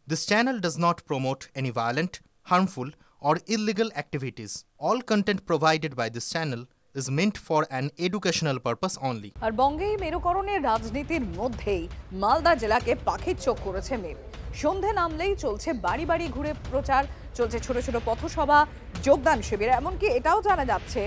This channel does not promote any violent, harmful, or illegal activities. All content provided by this channel is meant for an educational purpose only. আর বঙ্গে মেরুকরণের রাজনীতির মধ্যেই মালদা জেলাকে পাখির চোখ করেছে মেঘ। সন্ধে নামলেই চলছে বাড়ি বাড়ি ঘুরে প্রচার, চলছে ছোট ছোট পথসভা, যোগদান শিবির। এমনকি এটাও জানা যাচ্ছে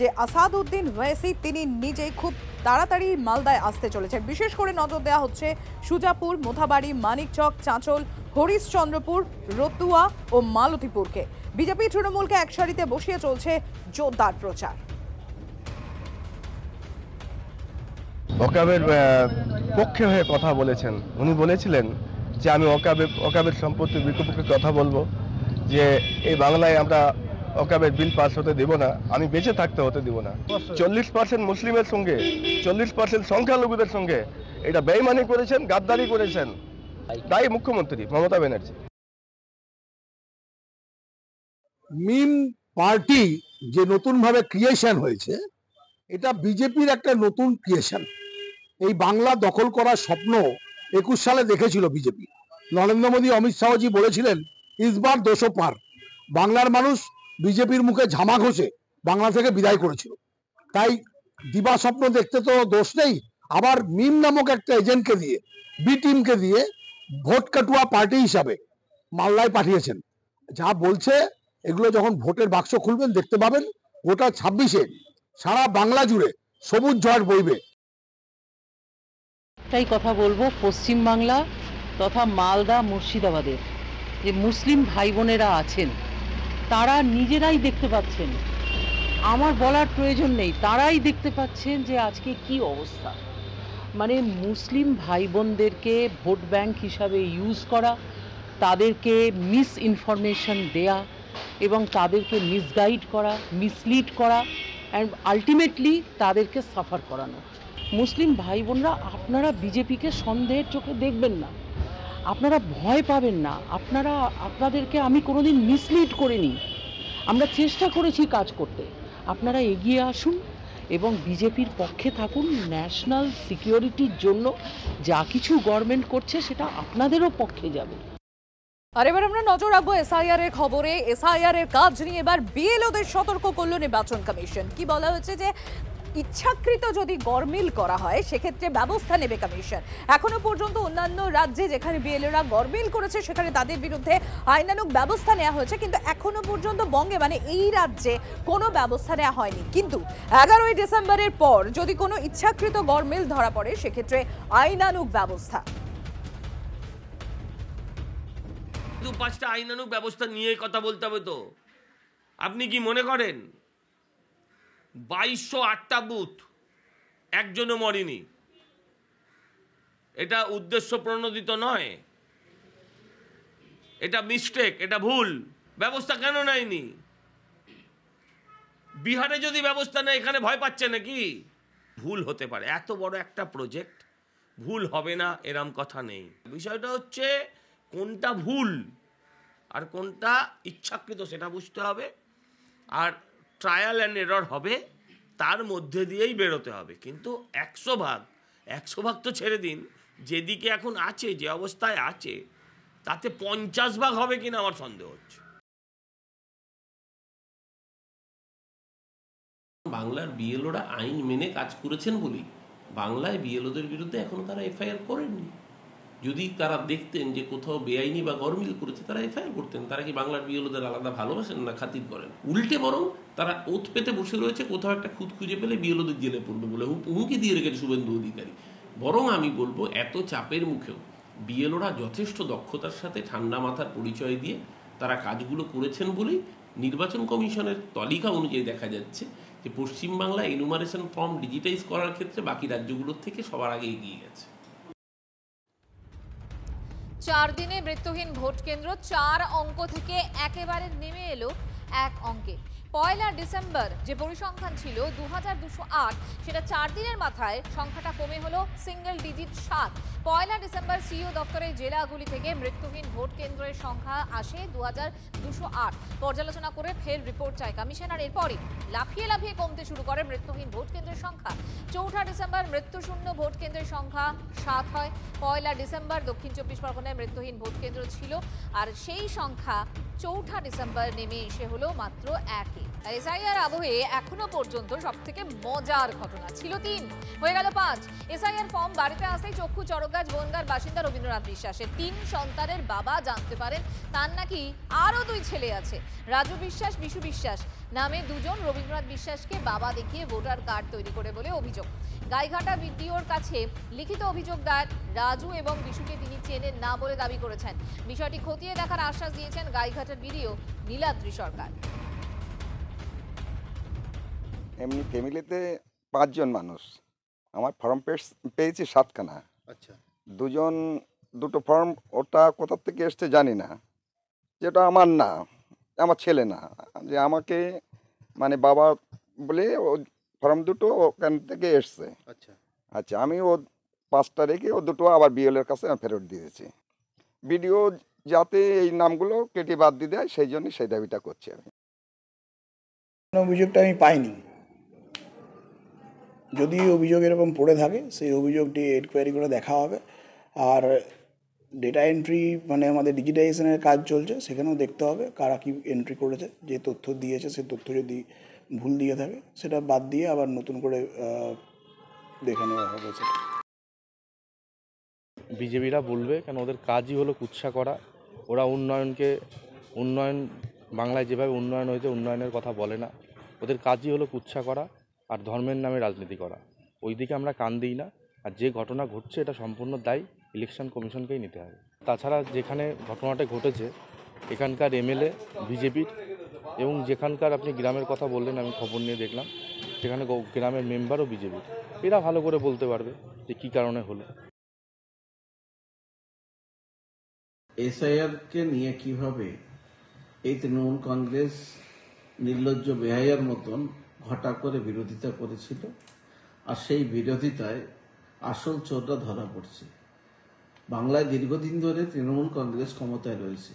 যে আসাদউদ্দিন ওয়েসি তিনি নিজেই খুব তাড়াতাড়ি মালদায় আসতে চলেছেন। বিশেষ করে নজর দেওয়া হচ্ছে সুজাপুর, মোথাবাড়ি, মানিকচক, চাঁচল, হরিশচন্দ্রপুর, রতুয়া ও মালতীপুরকে। বিজেপি তৃণমূলকে এক সারিতে বসিয়ে চলছে জোরদার প্রচার। ওকাবের পক্ষে হয়ে কথা বলেছেন। উনি বলেছিলেন যে আমি ওকাবের সম্পত্তির বিপক্ষে কথা বলবো, যে এই বাংলায় আমরা ওকাবের বিল পাস হতে দেব না, আমি বেঁচে থাকতে হতে দেব না। 40% মুসলিমের সঙ্গে, 40% সংখ্যালঘুদের সঙ্গে এটা বেইমানি করেছেন, গাদ্দারি করেছেন, তাই মুখ্যমন্ত্রী মমতা ব্যানার্জি। মিম পার্টি যে নতুনভাবে ক্রিয়েশন হয়েছে, এটা বিজেপির একটা নতুন ক্রিয়েশন। এই বাংলা দখল করার স্বপ্ন 21 সালে দেখেছিল বিজেপি। নরেন্দ্র মোদী, অমিত শাহজি বলেছিলেন ইসবার 200 পার। বাংলার মানুষ বিজেপির মুখে ঝামা ঘষে বাংলা থেকে বিদায় করেছিল। তাই দিবা স্বপ্ন দেখতে তো দোষ নেই। আবার মিম নামক একটা এজেন্টকে দিয়ে, বি টিমকে দিয়ে ভোট কাটুয়া পার্টি হিসাবে মাল্লায় পাঠিয়েছেন। যা বলছে এগুলো যখন ভোটের বাক্স খুলবেন দেখতে পাবেন, গোটা 26-এ সারা বাংলা জুড়ে সবুজ ঝড় বইবে। তাই কথা বলবো পশ্চিমবাংলা তথা মালদা, মুর্শিদাবাদের যে মুসলিম ভাই বোনেরা আছেন, তারা নিজেরাই দেখতে পাচ্ছেন, আমার বলার প্রয়োজন নেই, তারাই দেখতে পাচ্ছেন যে আজকে কি অবস্থা। মানে মুসলিম ভাই বোনদেরকে ভোট ব্যাংক হিসাবে ইউজ করা, তাদেরকে মিস ইনফরমেশন দেয়া এবং তাদেরকে মিসগাইড করা, মিসলিড করা অ্যান্ড আলটিমেটলি তাদেরকে সাফার করানো। মুসলিম ভাই বোনরা, আপনারা বিজেপিকে সন্দেহের চোখে দেখবেন না, আপনারা ভয় পাবেন না। আপনাদেরকে আমি কোনোদিন মিসলিড করিনি, আমরা চেষ্টা করেছি কাজ করতে। আপনারা এগিয়ে আসুন এবং বিজেপির পক্ষে থাকুন। ন্যাশনাল সিকিউরিটির জন্য যা কিছু গভর্নমেন্ট করছে সেটা আপনাদেরও পক্ষে যাবে। আর এবার আমরা নজর রাখবো এসআইআর এর খবরে। এসআইআর এর কাজ নিয়ে এবার বিএলওদের সতর্ক করল নির্বাচন কমিশন। কি বলা হয়েছে যে ইচ্ছাকৃত যদি গরমিল করা হয় সেক্ষেত্রে ব্যবস্থা নেবে কমিশন। এখনো পর্যন্ত অন্যান্য রাজ্যে যেখানে বিএলওরা গরমিল করেছে সেখানে তাদের বিরুদ্ধে আইনানুগ ব্যবস্থা নেওয়া হয়েছে, কিন্তু এখনো পর্যন্ত বঙ্গে মানে এই রাজ্যে কোনো ব্যবস্থা নেওয়া হয়নি। কিন্তু 11ই ডিসেম্বরের পর যদি কোনো ইচ্ছাকৃত গরমিল ধরা পড়ে সেক্ষেত্রে আইনানুগ ব্যবস্থা। 5টা আইনানুগ ব্যবস্থা নিয়ে কথা বলতে হবে। তো আপনি কি মনে করেন 2208টা বুথ একজনও মরেনি? এটা উদ্দেশ্য প্রণোদিত নয়, এটা মিস্টেক, এটা ভুল। ব্যবস্থা কেন নেয়নি? বিহারে যদি ব্যবস্থা নেয় এখানে ভয় পাচ্ছে নাকি? ভুল হতে পারে, এত বড় একটা প্রজেক্ট ভুল হবে না এরম কথা নেই। বিষয়টা হচ্ছে কোনটা ভুল আর কোনটা ইচ্ছাকৃত সেটা বুঝতে হবে, আর ট্রায়াল অ্যান্ড এরর হবে, তার মধ্যে দিয়েই বেরোতে হবে। কিন্তু 100 ভাগ তো ছেড়ে দিন, যেদিকে এখন আছে, যে অবস্থায় আছে, তাতে 50 ভাগ হবে কিনা আমার সন্দেহ হচ্ছে। বাংলার বিএলওরা আইন মেনে কাজ করেছেন বলেই বাংলায় বিএলওদের বিরুদ্ধে এখনো তারা এফআইআর করেননি। যদি তারা দেখতেন যে কোথাও বেআইনি বা গরমিল করেছে, তারা এফআইআর করতেন। তারা কি বাংলার বিএলওদের আলাদা ভালোবাসেন না খাতির করেন? উল্টে বরং তারা ওত পেতে বসে রয়েছে, কোথাও একটা খুঁত খুঁজে পেলে বিএলওদের জেলে পড়বে বলে হুমকি দিয়ে রেখেছে শুভেন্দু অধিকারী। বরং আমি বলবো এত চাপের মুখেও বিএলওরা যথেষ্ট দক্ষতার সাথে ঠান্ডা মাথার পরিচয় দিয়ে তারা কাজগুলো করেছেন বলেই নির্বাচন কমিশনের তালিকা অনুযায়ী দেখা যাচ্ছে যে পশ্চিমবাংলা এনুমারেশন ফর্ম ডিজিটাইজ করার ক্ষেত্রে বাকি রাজ্যগুলোর থেকে সবার আগে এগিয়ে গেছে। 4 দিনে বৃত্তহীন ভোট কেন্দ্র 4 অঙ্ক থেকে একেবারে নেমে এলো 1 অঙ্কে। পয়লা ডিসেম্বর যে পরিসংখ্যান ছিল 2208, সেটা 4 দিনের মাথায় সংখ্যাটা কমে হলো সিঙ্গেল ডিজিট 7। পয়লা ডিসেম্বর সিইও দপ্তরের জেলাগুলি থেকে মৃত্যুহীন ভোট কেন্দ্রের সংখ্যা আসে 2208। পর্যালোচনা করে ফের রিপোর্ট চায় কমিশন, আর এরপরই লাফিয়ে লাফিয়ে কমতে শুরু করে মৃত্যুহীন ভোট কেন্দ্রের সংখ্যা। 4 ডিসেম্বর মৃত্যুশূন্য ভোট কেন্দ্রের সংখ্যা 7 হয়। পয়লা ডিসেম্বর দক্ষিণ 24 পরগনায় মৃত্যুহীন ভোট কেন্দ্র ছিল, আর সেই সংখ্যা 4 ডিসেম্বর নেমে এসে হলো মাত্র 1। এসআইআর আবহে এখনো পর্যন্ত সবথেকে মজার ঘটনা ছিল 3, হয়ে গেল 5। এসআইআর ফর্ম বাড়িতে আসতেই চক্ষু চড়কগাছ বনগাঁর বাসিন্দা রবীন্দ্রনাথ বিশ্বাসের 3 সন্তানের বাবা জানতে পারেন তার নাকি আরও 2 ছেলে আছে। রাজু বিশ্বাস, বিশু বিশ্বাস নামে 2 জন রবীন্দ্রনাথ বিশ্বাসকে বাবা দেখিয়ে ভোটার কার্ড তৈরি করে বলে অভিযোগ। গাইঘাটা বিডিওর কাছে লিখিত অভিযোগ দায়ের। রাজু এবং বিশুকে তিনি চেনেন না বলে দাবি করেছেন। বিষয়টি খতিয়ে দেখার আশ্বাস দিয়েছেন গাইঘাটার বিডিও নীলাদ্রি সরকার। এমনি ফ্যামিলিতে 5 জন মানুষ, আমার ফর্ম পেয়েছি 7খানা। আচ্ছা, 2 ফর্ম, ওটা কোথা থেকে এসছে জানি না, যেটা আমার না, আমার ছেলে না, যে আমাকে মানে বাবা বলে ও ফর্ম 2 ওখান থেকে এসছে। আচ্ছা, আচ্ছা, আমি ও 5টা রেখে ও 2 আবার বিএলের কাছে ফেরত দিয়েছি। ভিডিও যাতে এই নামগুলো কেটে বাদ দিয়ে দেয় সেই জন্যই সেই দাবিটা করছি আমি। অভিযোগটা আমি পাইনি, যদি অভিযোগ এরকম পড়ে থাকে সেই অভিযোগটি এনকোয়ারি করে দেখা হবে। আর ডেটা এন্ট্রি মানে আমাদের ডিজিটাইজেশনের কাজ চলছে, সেখানেও দেখতে হবে কারা কি এন্ট্রি করেছে, যে তথ্য দিয়েছে সেই তথ্য যদি ভুল দিয়ে থাকে সেটা বাদ দিয়ে আবার নতুন করে দেখে নেওয়া হবে। সেটা বিজেপিরা বলবে, কেন ওদের কাজই হলো কুৎসা করা। ওরা উন্নয়ন বাংলায় যেভাবে উন্নয়ন হয়েছে উন্নয়নের কথা বলে না, ওদের কাজই হলো কুৎসা করা আর ধর্মের নামে রাজনীতি করা। ওই দিকে আমরা কান দিই না, আর যে ঘটনা ঘটছে এটা সম্পূর্ণ দায়ী ইলেকশন কমিশনকেই নিতে হবে। তাছাড়া যেখানে ঘটনাটা ঘটেছে এখানকার এমএলএ বিজেপির, এবং যেখানকার আপনি গ্রামের কথা বললেন আমি খবর নিয়ে দেখলাম সেখানে গ্রামের মেম্বারও বিজেপির। এরা ভালো করে বলতে পারবে যে কী কারণে হলো। এসআইআরকে নিয়ে কিভাবে এই তৃণমূল কংগ্রেস নির্লজ্জ বেহাইয়ার মতন ঘটা করে বিরোধিতা করেছিল, আর সেই বিরোধিতায় আসল চোররা ধরা পড়ছে। বাংলায় দীর্ঘদিন ধরে তৃণমূল কংগ্রেস ক্ষমতায় রয়েছে।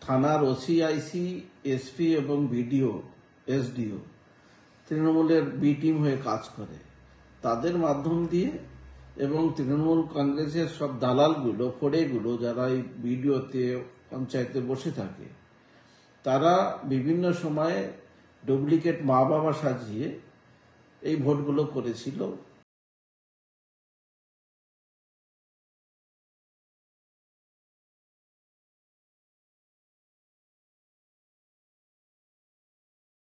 থানার ওসি, আইসি, এসপি এবং বিডিও, এসডিও তৃণমূলের বি টিম হয়ে কাজ করে। তাদের মাধ্যম দিয়ে এবং তৃণমূল কংগ্রেসের সব দালালগুলো, ফড়েগুলো যারা এই বিডিওতে পঞ্চায়েতে বসে থাকে, তারা বিভিন্ন সময়ে ডুপ্লিকেট মা বাবা সাজিয়ে এই ভোটগুলো করেছিল।